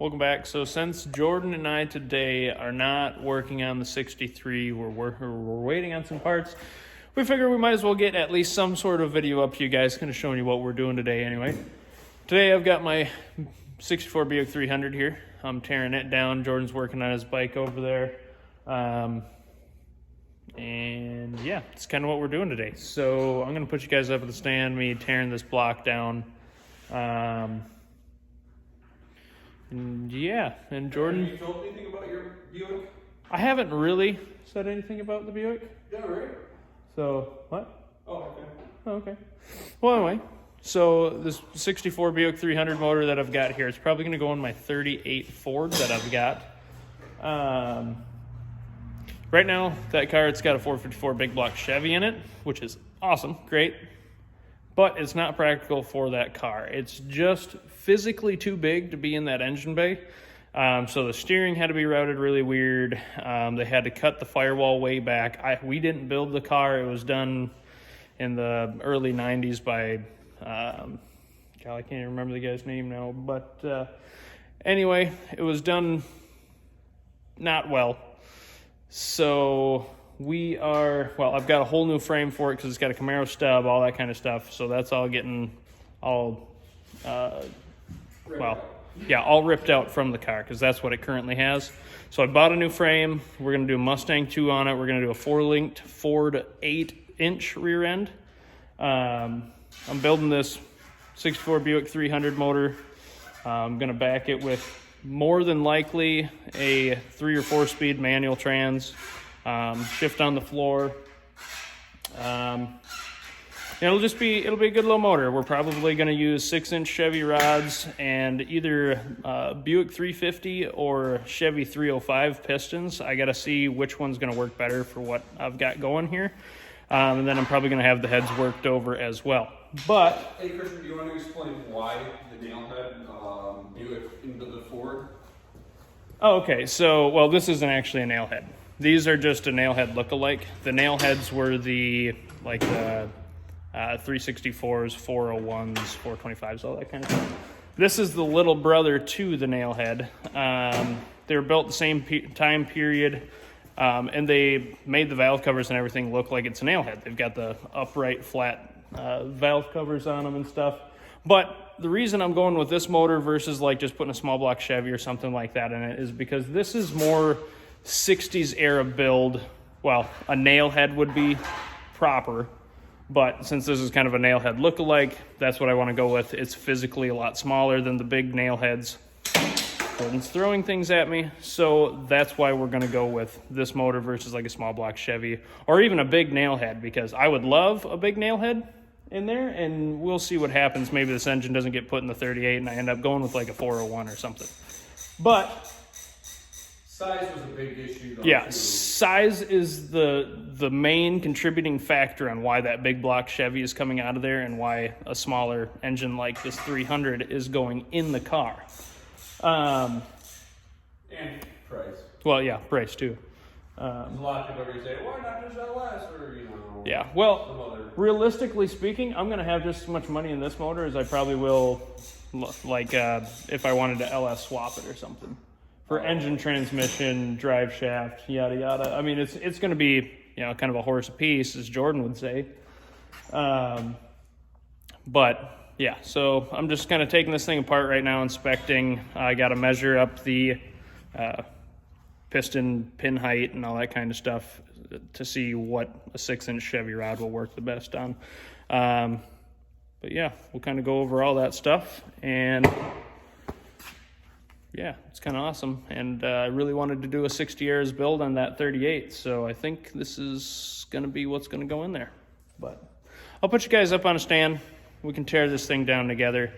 Welcome back. So since Jordan and I today are not working on the 63, we're waiting on some parts, we figure we might as well get at least some sort of video up to you guys, kind of showing you what we're doing today anyway. Today I've got my 64 Buick 300 here. I'm tearing it down. Jordan's working on his bike over there. And yeah, it's kind of what we're doing today. So I'm going to put you guys up at the stand, me tearing this block down. Yeah, and Jordan... Have you told anything about your Buick? I haven't really said anything about the Buick. Yeah, right. So, what? Oh, okay. Oh, okay. Well, anyway, so this 64 Buick 300 motor that I've got here, it's probably going to go in my 38 Ford that I've got. Right now, that car, it's got a 454 big block Chevy in it, which is awesome, great. But it's not practical for that car. It's just physically too big to be in that engine bay. So the steering had to be routed really weird. They had to cut the firewall way back. We didn't build the car. It was done in the early 90s by, God, I can't even remember the guy's name now. But anyway, it was done not well. So I've got a whole new frame for it because it's got a Camaro stub, all that kind of stuff. So that's all getting all ripped out from the car because that's what it currently has. So I bought a new frame. We're going to do a Mustang 2 on it. We're going to do a 4-linked Ford 8-inch rear end. I'm building this 64 Buick 300 motor. I'm going to back it with more than likely a 3 or 4-speed manual trans. Shift on the floor. It'll be a good little motor. We're probably going to use 6-inch Chevy rods and either Buick 350 or Chevy 305 pistons. I got to see which one's going to work better for what I've got going here. And then I'm probably going to have the heads worked over as well. But hey, Christian, do you want to explain why the nailhead Buick into the Ford? Oh, okay. So, well, this isn't actually a nailhead. These are just a nailhead look-alike. The nailheads were the 364s, 401s, 425s, all that kind of stuff. This is the little brother to the nailhead. They were built the same time period, and they made the valve covers and everything look like it's a nailhead. They've got the upright, flat valve covers on them and stuff. But the reason I'm going with this motor versus like just putting a small block Chevy or something like that in it is because this is more 60s era build. Well, a nailhead would be proper, but since this is kind of a nailhead look-alike, that's what I want to go with. It's physically a lot smaller than the big nailheads. Jordan's throwing things at me, so that's why we're going to go with this motor versus like a small block Chevy or even a big nailhead, because I would love a big nailhead in there, and we'll see what happens. Maybe this engine doesn't get put in the 38 and I end up going with like a 401 or something. But size was a big issue though. Yeah, too. Size is the main contributing factor on why that big block Chevy is coming out of there and why a smaller engine like this 300 is going in the car. And price. Well, yeah, price too. A lot of people are going to say, why not just LS or, Yeah, some well, other... realistically speaking, I'm going to have just as much money in this motor as I probably will, like, if I wanted to LS swap it or something. For engine, transmission, drive shaft, yada, yada. I mean, it's going to be, kind of a horse apiece, as Jordan would say. But, yeah, so I'm just kind of taking this thing apart right now, inspecting. I got to measure up the piston pin height and all that kind of stuff to see what a 6-inch Chevy rod will work the best on. But yeah, we'll kind of go over all that stuff, and yeah, it's kind of awesome. And I really wanted to do a 60 years build on that 38, so I think this is going to be what's going to go in there. But I'll put you guys up on a stand. We can tear this thing down together.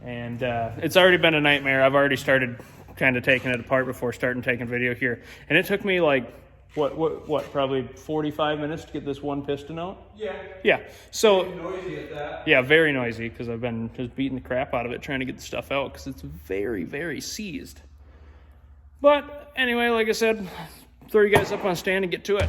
And it's already been a nightmare. I've already started kind of taking it apart before starting taking video here. And it took me like, probably 45 minutes to get this one piston out? Yeah. So noisy at that. Yeah, very noisy, because I've been just beating the crap out of it trying to get the stuff out because it's very, very seized. But anyway, like I said, throw you guys up on a stand and get to it.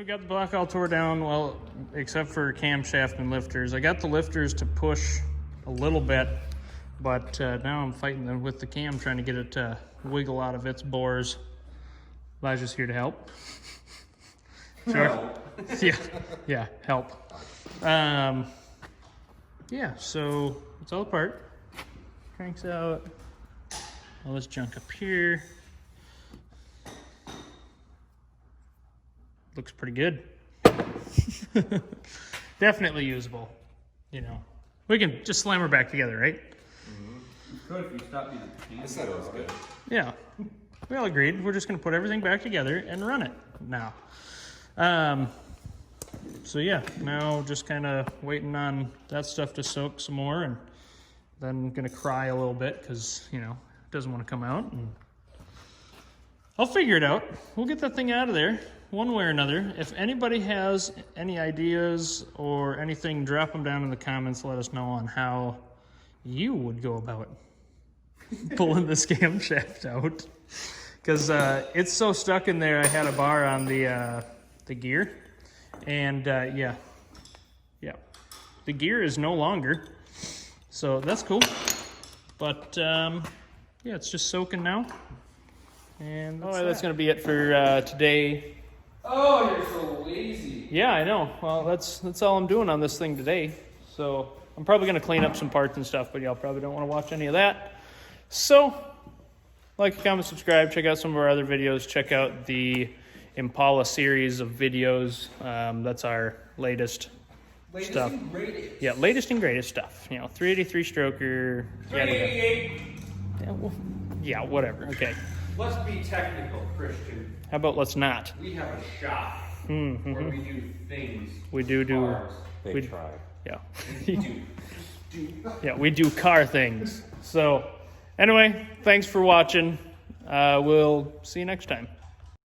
got the block all tore down, well, except for camshaft and lifters. I got the lifters to push a little bit, but now I'm fighting them with the cam, trying to get it to wiggle out of its bores. Elijah's here to help. Sure. Yeah, help. Yeah, so it's all apart. Cranks out. All this junk up here. Looks pretty good. Definitely usable. You know, we can just slam her back together, right? You could if you stopped being a pain. I said it was good. Yeah, we all agreed. We're just gonna put everything back together and run it now. So yeah, now just kind of waiting on that stuff to soak some more, and then gonna cry a little bit because, you know, it doesn't want to come out. And I'll figure it out. We'll get that thing out of there one way or another. If anybody has any ideas or anything, drop them down in the comments. Let us know on how you would go about pulling this camshaft out, because it's so stuck in there. I had a bar on the gear, and yeah, the gear is no longer, so that's cool. But yeah, it's just soaking now, and that's gonna be it for today. Oh, you're so lazy. Yeah, I know. Well, that's all I'm doing on this thing today. So I'm probably gonna clean up some parts and stuff, but y'all probably don't want to watch any of that. So like, comment, subscribe, check out some of our other videos, check out the Impala series of videos. That's our latest stuff. And greatest. Yeah, latest and greatest stuff. You know, 383 stroker. 388. Yeah, whatever. Okay. Let's be technical, Christian. How about let's not? We have a shop Mm-hmm. where we do things. We do. Cars. They tried. Yeah. Do. Yeah, we do car things. So, anyway, thanks for watching. We'll see you next time.